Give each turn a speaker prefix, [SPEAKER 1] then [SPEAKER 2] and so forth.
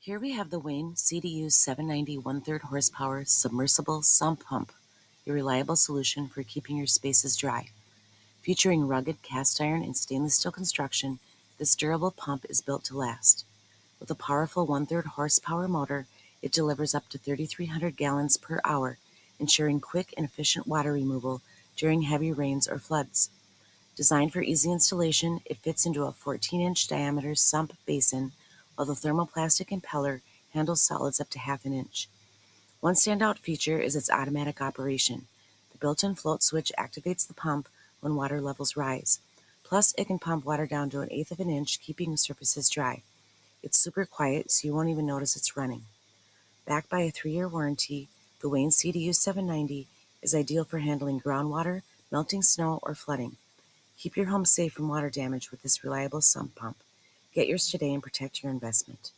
[SPEAKER 1] Here we have the WAYNE CDU790 1/3 horsepower submersible sump pump, a reliable solution for keeping your spaces dry. Featuring rugged cast iron and stainless steel construction, this durable pump is built to last. With a powerful 1/3 horsepower motor, it delivers up to 3,300 gallons per hour, ensuring quick and efficient water removal during heavy rains or floods. Designed for easy installation, it fits into a 14-inch diameter sump basin, while the thermoplastic impeller handles solids up to half an inch. One standout feature is its automatic operation. The built-in float switch activates the pump when water levels rise. Plus, it can pump water down to 1/8 of an inch, keeping surfaces dry. It's super quiet, so you won't even notice it's running. Backed by a 3-year warranty, the WAYNE CDU 790 is ideal for handling groundwater, melting snow, or flooding. Keep your home safe from water damage with this reliable sump pump. Get yours today and protect your investment.